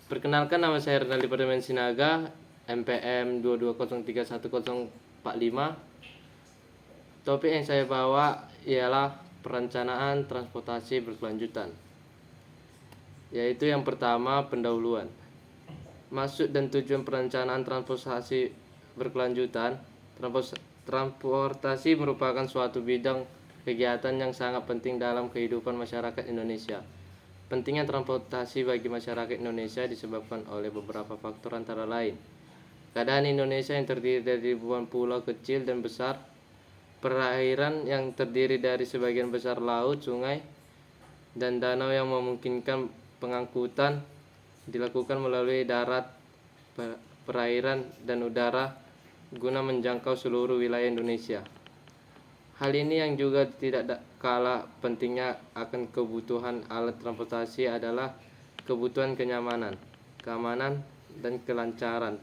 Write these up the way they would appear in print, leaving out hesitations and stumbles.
Perkenalkan, nama saya Renaldi Permen Sinaga, MPM 220311045. Topik yang saya bawa ialah perencanaan transportasi berkelanjutan, yaitu yang pertama, pendahuluan. Maksud dan tujuan perencanaan transportasi berkelanjutan. Transportasi merupakan suatu bidang kegiatan yang sangat penting dalam kehidupan masyarakat Indonesia. Pentingnya transportasi bagi masyarakat Indonesia disebabkan oleh beberapa faktor, antara lain keadaan Indonesia yang terdiri dari ribuan pulau kecil dan besar, perairan yang terdiri dari sebagian besar laut, sungai, dan danau yang memungkinkan pengangkutan dilakukan melalui darat, perairan, dan udara guna menjangkau seluruh wilayah Indonesia. Hal ini yang juga tidak kalah pentingnya akan kebutuhan alat transportasi adalah kebutuhan kenyamanan, keamanan, dan kelancaran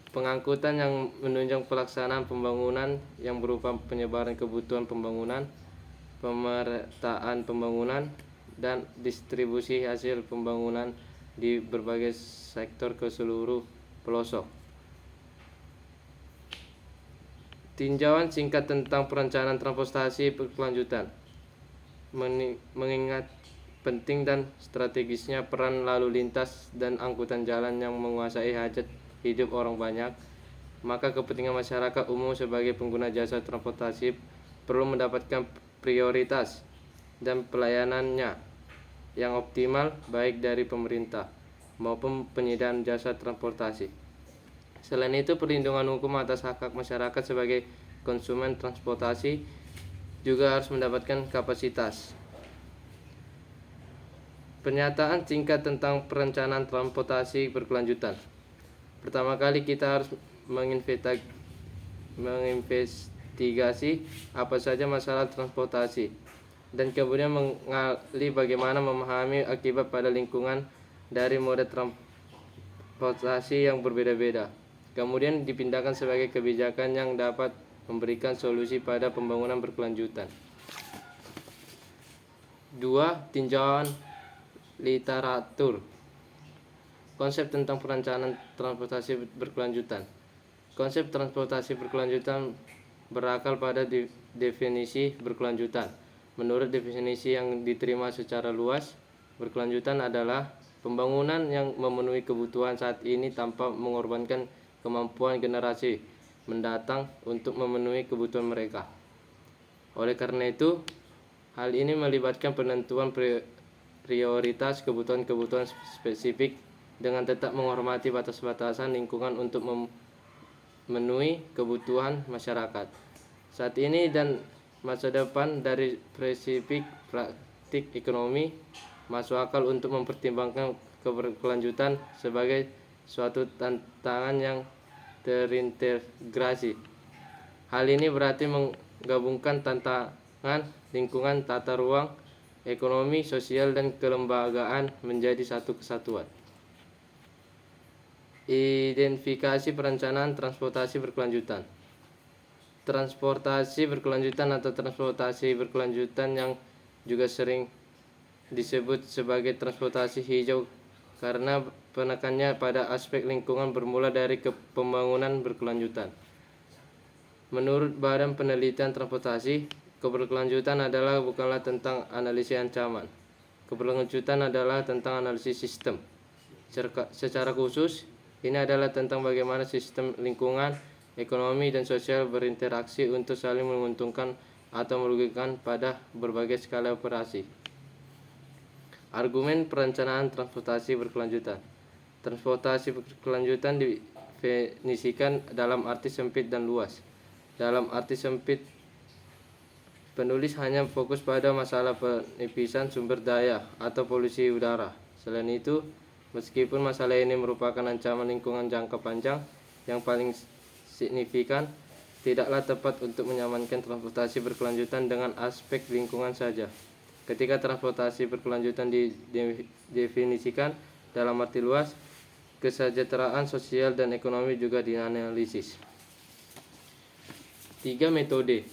pengangkutan yang menunjang pelaksanaan pembangunan yang berupa penyebaran kebutuhan pembangunan, pemerataan pembangunan, dan distribusi hasil pembangunan di berbagai sektor ke seluruh pelosok. Tinjauan singkat tentang perencanaan transportasi berkelanjutan. Mengingat penting dan strategisnya peran lalu lintas dan angkutan jalan yang menguasai hajat hidup orang banyak, maka kepentingan masyarakat umum sebagai pengguna jasa transportasi perlu mendapatkan prioritas dan pelayanannya yang optimal baik dari pemerintah maupun penyediaan jasa transportasi. Selain itu, perlindungan hukum atas hak-hak masyarakat sebagai konsumen transportasi juga harus mendapatkan kapasitas. Pernyataan singkat tentang perencanaan transportasi berkelanjutan. Pertama kali kita harus menginvestigasi apa saja masalah transportasi, dan kemudian mengali bagaimana memahami akibat pada lingkungan dari moda transportasi yang berbeda-beda. Kemudian dipindahkan sebagai kebijakan yang dapat memberikan solusi pada pembangunan berkelanjutan. 2. Tinjauan literatur. Konsep tentang perencanaan transportasi berkelanjutan. Konsep transportasi berkelanjutan berakar pada definisi berkelanjutan. Menurut definisi yang diterima secara luas, berkelanjutan adalah pembangunan yang memenuhi kebutuhan saat ini tanpa mengorbankan kemampuan generasi mendatang untuk memenuhi kebutuhan mereka. Oleh karena itu, hal ini melibatkan penentuan prioritas kebutuhan-kebutuhan spesifik dengan tetap menghormati batas-batasan lingkungan untuk memenuhi kebutuhan masyarakat saat ini dan masa depan. Dari spesifik praktik ekonomi, masuk akal untuk mempertimbangkan keberkelanjutan sebagai suatu tantangan yang terintegrasi. Hal ini berarti menggabungkan tantangan lingkungan, tata ruang, ekonomi, sosial, dan kelembagaan menjadi satu kesatuan. Identifikasi perencanaan transportasi berkelanjutan. Transportasi berkelanjutan atau transportasi berkelanjutan yang juga sering disebut sebagai transportasi hijau karena penekannya pada aspek lingkungan bermula dari pembangunan berkelanjutan. Menurut Badan Penelitian Transportasi, keberkelanjutan adalah bukanlah tentang analisis ancaman. Keberkelanjutan adalah tentang analisis sistem. Secara khusus, ini adalah tentang bagaimana sistem lingkungan, ekonomi, dan sosial berinteraksi untuk saling menguntungkan atau merugikan pada berbagai skala operasi. Argumen perencanaan transportasi berkelanjutan. Transportasi berkelanjutan didefinisikan dalam arti sempit dan luas. Dalam arti sempit, penulis hanya fokus pada masalah penipisan sumber daya atau polusi udara. Selain itu, meskipun masalah ini merupakan ancaman lingkungan jangka panjang yang paling signifikan, tidaklah tepat untuk menyamankan transportasi berkelanjutan dengan aspek lingkungan saja. Ketika transportasi berkelanjutan didefinisikan dalam arti luas, kesejahteraan sosial dan ekonomi juga dianalisis. 3. Metode.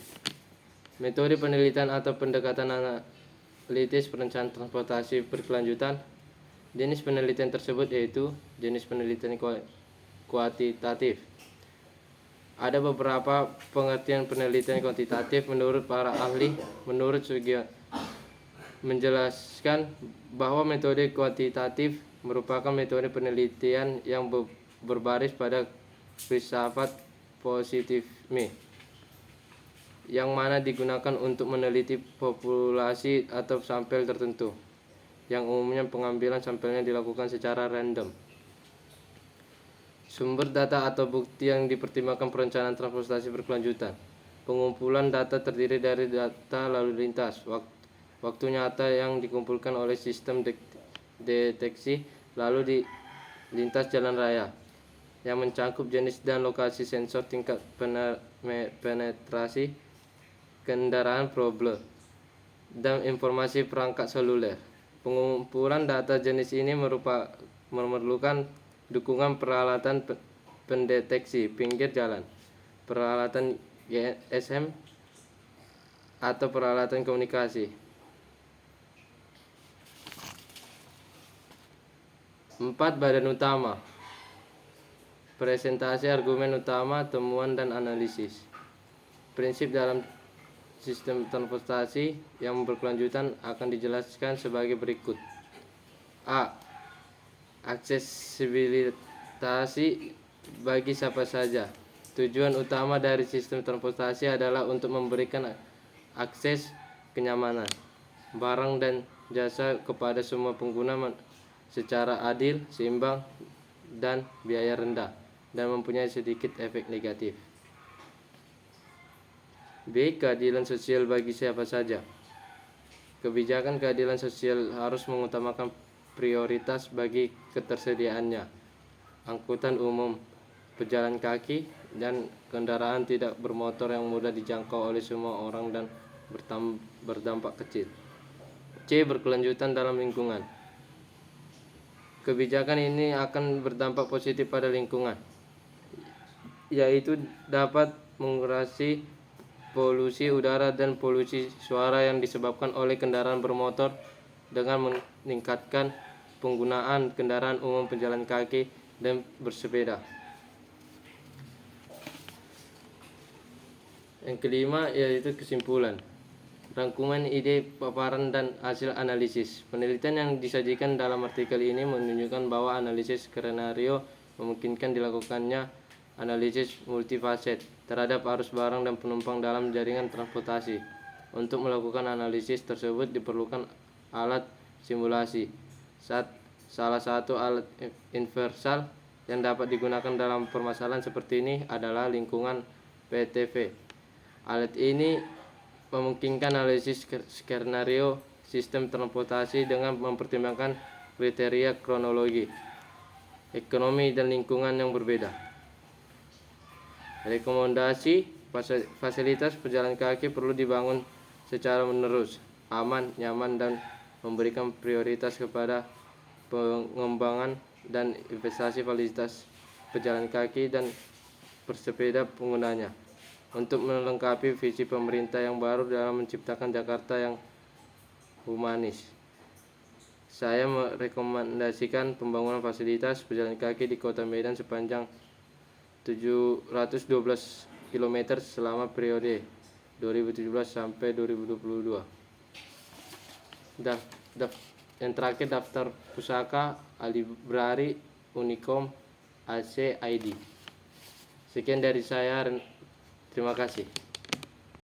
Metode penelitian atau pendekatan analitis perencanaan transportasi berkelanjutan Jenis penelitian tersebut yaitu jenis penelitian kuantitatif. Ada beberapa pengertian penelitian kuantitatif menurut para ahli. Menurut Sugio menjelaskan bahwa metode kuantitatif merupakan metode penelitian yang berbasis pada filsafat positivisme, yang mana digunakan untuk meneliti populasi atau sampel tertentu, yang umumnya pengambilan sampelnya dilakukan secara random. Sumber data atau bukti yang dipertimbangkan perencanaan transportasi berkelanjutan. Pengumpulan data terdiri dari data lalu lintas, waktu nyata yang dikumpulkan oleh sistem deteksi lalu di lintas jalan raya, yang mencakup jenis dan lokasi sensor, tingkat penetrasi kendaraan probable, dan informasi perangkat seluler. Pengumpulan data jenis ini memerlukan dukungan peralatan pendeteksi pinggir jalan, peralatan GSM, atau peralatan komunikasi. 4. Badan utama. Presentasi argumen utama, temuan, dan analisis. Prinsip dalam sistem transportasi yang berkelanjutan akan dijelaskan sebagai berikut. A. Aksesibilitas bagi siapa saja. Tujuan utama dari sistem transportasi adalah untuk memberikan akses kenyamanan, barang dan jasa kepada semua pengguna secara adil, seimbang, dan biaya rendah, dan mempunyai sedikit efek negatif. B. Keadilan sosial bagi siapa saja. Kebijakan keadilan sosial harus mengutamakan prioritas bagi ketersediaannya angkutan umum, pejalan kaki, dan kendaraan tidak bermotor yang mudah dijangkau oleh semua orang dan berdampak kecil. C. Berkelanjutan dalam lingkungan. Kebijakan ini akan berdampak positif pada lingkungan, yaitu dapat mengurangi polusi udara dan polusi suara yang disebabkan oleh kendaraan bermotor dengan meningkatkan penggunaan kendaraan umum, pejalan kaki, dan bersepeda. Yang kelima yaitu kesimpulan. Rangkuman ide, paparan, dan hasil analisis. Penelitian yang disajikan dalam artikel ini menunjukkan bahwa analisis skenario memungkinkan dilakukannya analisis multifaset terhadap arus barang dan penumpang dalam jaringan transportasi. Untuk melakukan analisis tersebut diperlukan alat simulasi. Salah satu alat universal yang dapat digunakan dalam permasalahan seperti ini adalah lingkungan PTV. Alat ini memungkinkan analisis skenario sistem transportasi dengan mempertimbangkan kriteria kronologi, ekonomi, dan lingkungan yang berbeda. Rekomendasi: fasilitas pejalan kaki perlu dibangun secara menerus, aman, nyaman, dan memberikan prioritas kepada pengembangan dan investasi fasilitas pejalan kaki dan bersepeda penggunanya, untuk melengkapi visi pemerintah yang baru dalam menciptakan Jakarta yang humanis. Saya merekomendasikan pembangunan fasilitas pejalan kaki di Kota Medan sepanjang 712 km selama periode 2017 sampai 2022. Yang terakhir, daftar pusaka, Alibrari, Unicom, AC, ID. Sekian dari saya. Terima kasih.